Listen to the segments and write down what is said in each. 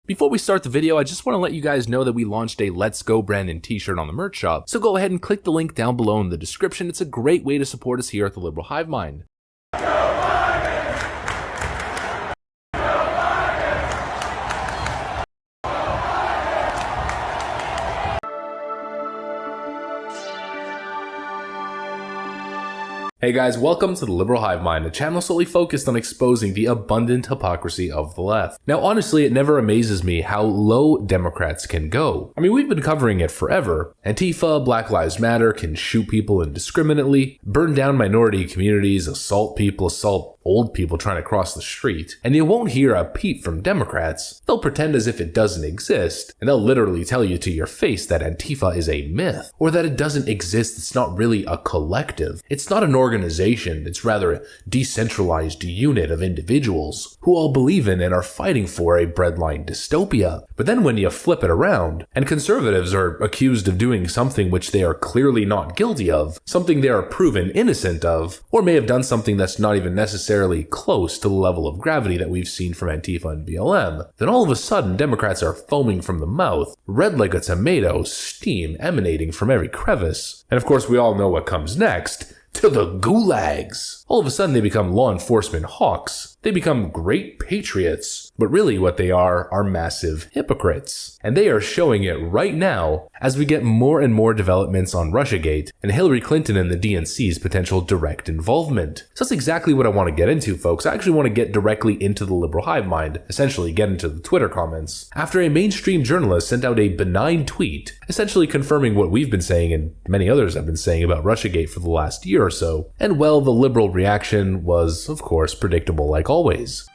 Before we start the video, I just want to let you guys know that we launched a Let's Go Brandon t-shirt on the merch shop, so go ahead and click the link down below in the description. It's a great way to support us here at the Liberal Hive Mind. Hey guys, welcome to the Liberal Hive Mind, a channel solely focused on exposing the abundant hypocrisy of the left. Now honestly, it never amazes me how low Democrats can go. I mean, we've been covering it forever. Antifa, Black Lives Matter can shoot people indiscriminately, burn down minority communities, assault people, assault old people trying to cross the street, and you won't hear a peep from Democrats. They'll pretend as if it doesn't exist, and they'll literally tell you to your face that Antifa is a myth, or that it doesn't exist, it's not really a collective. It's not an organization, it's rather a decentralized unit of individuals who all believe in and are fighting for a breadline dystopia. But then when you flip it around, and conservatives are accused of doing something which they are clearly not guilty of, something they are proven innocent of, or may have done something that's not even necessarily close to the level of gravity that we've seen from Antifa and BLM, then all of a sudden Democrats are foaming from the mouth, red like a tomato, steam emanating from every crevice. And of course we all know what comes next. To the gulags. All of a sudden they become law enforcement hawks. They become great patriots. But really what they are massive hypocrites. And they are showing it right now as we get more and more developments on Russiagate and Hillary Clinton and the DNC's potential direct involvement. So that's exactly what I want to get into, folks. I actually want to get directly into the Liberal Hive Mind, essentially get into the Twitter comments, after a mainstream journalist sent out a benign tweet, essentially confirming what we've been saying and many others have been saying about Russiagate for the last year or so. And well, the liberal reaction was, of course, predictable like always.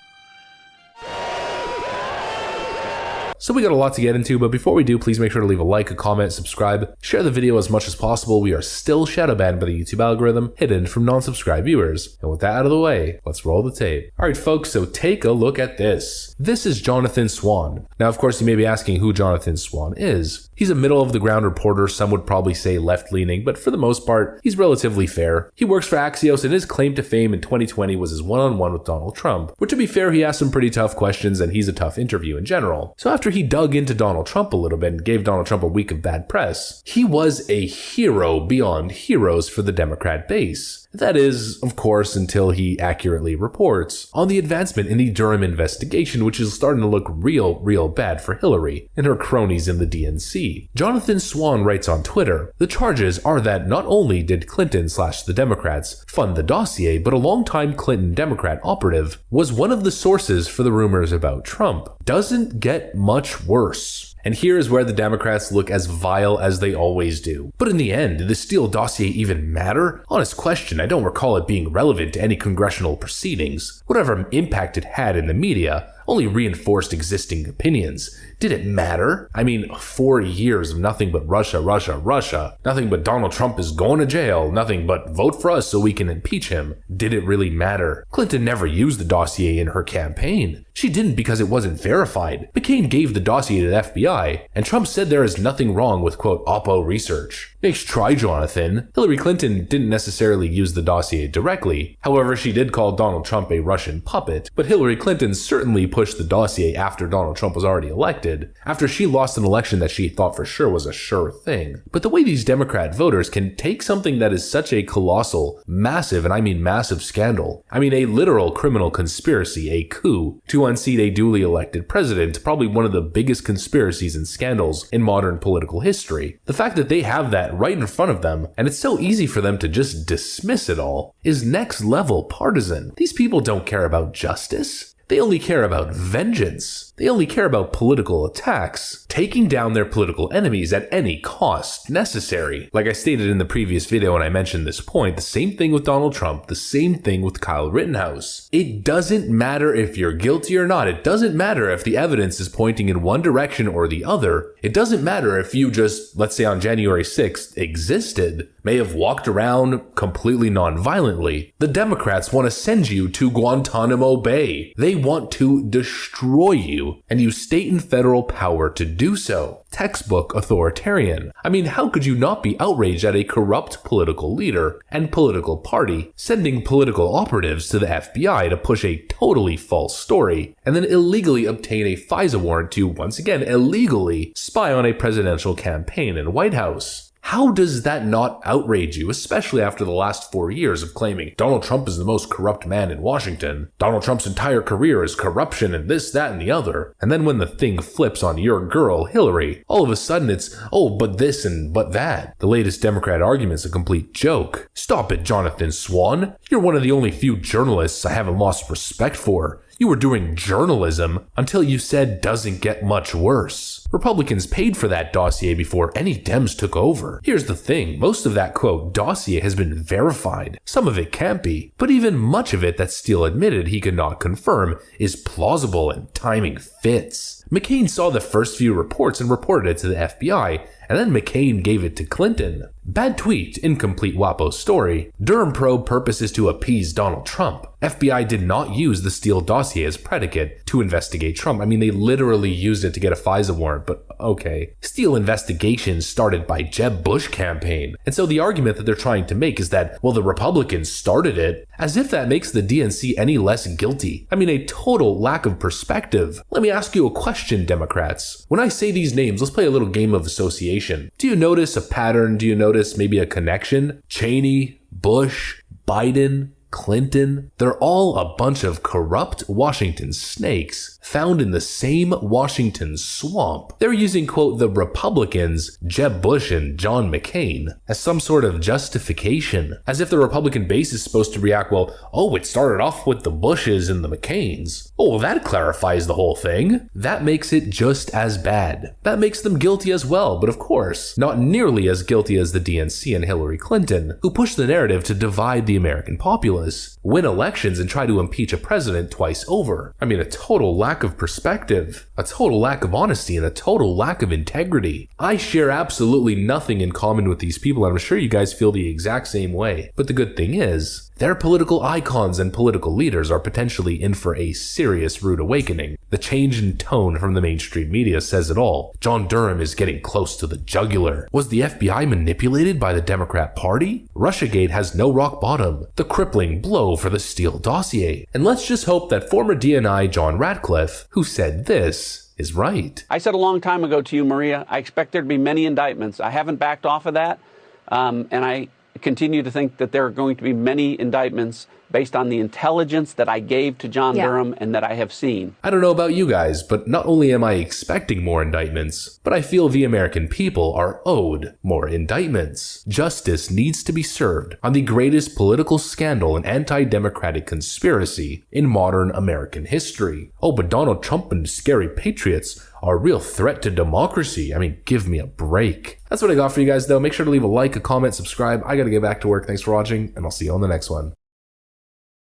So we got a lot to get into, but before we do, please make sure to leave a like, a comment, subscribe, share the video as much as possible. We are still shadow banned by the YouTube algorithm, hidden from non-subscribed viewers. And with that out of the way, let's roll the tape. Alright folks, so take a look at this. This is Jonathan Swan. Now of course you may be asking who Jonathan Swan is. He's a middle-of-the-ground reporter, some would probably say left-leaning, but for the most part, he's relatively fair. He works for Axios and his claim to fame in 2020 was his one-on-one with Donald Trump, which to be fair, he asked some pretty tough questions and he's a tough interview in general. So after he dug into Donald Trump a little bit and gave Donald Trump a week of bad press, he was a hero beyond heroes for the Democrat base. That is, of course, until he accurately reports on the advancement in the Durham investigation, which is starting to look real bad for Hillary and her cronies in the DNC. Jonathan Swan writes on Twitter, "The charges are that not only did Clinton/the Democrats fund the dossier, but a longtime Clinton Democrat operative was one of the sources for the rumors about Trump. Doesn't get much worse." And here is where the Democrats look as vile as they always do. But in the end, did the Steele dossier even matter? Honest question, I don't recall it being relevant to any congressional proceedings. Whatever impact it had in the media only reinforced existing opinions. Did it matter? I mean, 4 years of nothing but Russia, nothing but Donald Trump is going to jail, nothing but vote for us so we can impeach him. Did it really matter? Clinton never used the dossier in her campaign. She didn't because it wasn't verified. McCain gave the dossier to the FBI, and Trump said there is nothing wrong with, quote, Oppo research. Nice try, Jonathan. Hillary Clinton didn't necessarily use the dossier directly. However, she did call Donald Trump a Russian puppet, but Hillary Clinton certainly pushed the dossier after Donald Trump was already elected, after she lost an election that she thought for sure was a sure thing. But the way these Democrat voters can take something that is such a colossal, massive, and I mean massive scandal, I mean a literal criminal conspiracy, a coup, to unseat a duly elected president, probably one of the biggest conspiracies and scandals in modern political history. The fact that they have that right in front of them, and it's so easy for them to just dismiss it all, is next level partisan. These people don't care about justice. They only care about vengeance. They only care about political attacks, taking down their political enemies at any cost necessary. Like I stated in the previous video when I mentioned this point, the same thing with Donald Trump, the same thing with Kyle Rittenhouse. It doesn't matter if you're guilty or not. It doesn't matter if the evidence is pointing in one direction or the other. It doesn't matter if you just, let's say on January 6th, existed, may have walked around completely non-violently. The Democrats want to send you to Guantanamo Bay. They They want to destroy you and use state and federal power to do so. Textbook authoritarian. I mean, how could you not be outraged at a corrupt political leader and political party sending political operatives to the FBI to push a totally false story and then illegally obtain a FISA warrant to, once again, illegally spy on a presidential campaign in White House? How does that not outrage you, especially after the last 4 years of claiming Donald Trump is the most corrupt man in Washington? Donald Trump's entire career is corruption and this, that, and the other. And then when the thing flips on your girl, Hillary, all of a sudden it's, oh, but this and but that. The latest Democrat argument's a complete joke. Stop it, Jonathan Swan. You're one of the only few journalists I haven't lost respect for. You were doing journalism until you said doesn't get much worse. Republicans paid for that dossier before any Dems took over. Here's the thing, most of that quote dossier has been verified. Some of it can't be, but even much of it that Steele admitted he could not confirm is plausible and timing fits. McCain saw the first few reports and reported it to the FBI, and then McCain gave it to Clinton. Bad tweet, incomplete WAPO story. Durham probe purpose is to appease Donald Trump. FBI did not use the Steele dossier as predicate to investigate Trump. I mean, they literally used it to get a FISA warrant, but okay. Steele investigations started by Jeb Bush campaign. And so the argument that they're trying to make is that, well, the Republicans started it, as if that makes the DNC any less guilty. I mean, a total lack of perspective. Let me ask you a question, Democrats. When I say these names, let's play a little game of association. Do you notice a pattern? Do you notice maybe a connection? Cheney, Bush, Biden, Clinton, they're all a bunch of corrupt Washington snakes found in the same Washington swamp. They're using, quote, the Republicans, Jeb Bush and John McCain, as some sort of justification, as if the Republican base is supposed to react, well, oh, it started off with the Bushes and the McCains. Oh, well, that clarifies the whole thing. That makes it just as bad. That makes them guilty as well, but of course, not nearly as guilty as the DNC and Hillary Clinton, who pushed the narrative to divide the American populace, win elections, and try to impeach a president twice over. I mean, a total lack of perspective, a total lack of honesty, and a total lack of integrity. I share absolutely nothing in common with these people, and I'm sure you guys feel the exact same way. But the good thing is, their political icons and political leaders are potentially in for a serious rude awakening. The change in tone from the mainstream media says it all. John Durham is getting close to the jugular. Was the FBI manipulated by the Democrat Party? Russiagate has no rock bottom. The crippling blow for the Steele dossier. And let's just hope that former DNI John Ratcliffe, who said this, is right. I said a long time ago to you, Maria, I expect there to be many indictments. I haven't backed off of that, and I continue to think that there are going to be many indictments based on the intelligence that I gave to John Durham and that I have seen. I don't know about you guys, but not only am I expecting more indictments, but I feel the American people are owed more indictments. Justice needs to be served on the greatest political scandal and anti-democratic conspiracy in modern American history. Oh, but Donald Trump and scary patriots are a real threat to democracy. I mean, give me a break. That's what I got for you guys, though. Make sure to leave a like, a comment, subscribe. I gotta get back to work. Thanks for watching, and I'll see you on the next one.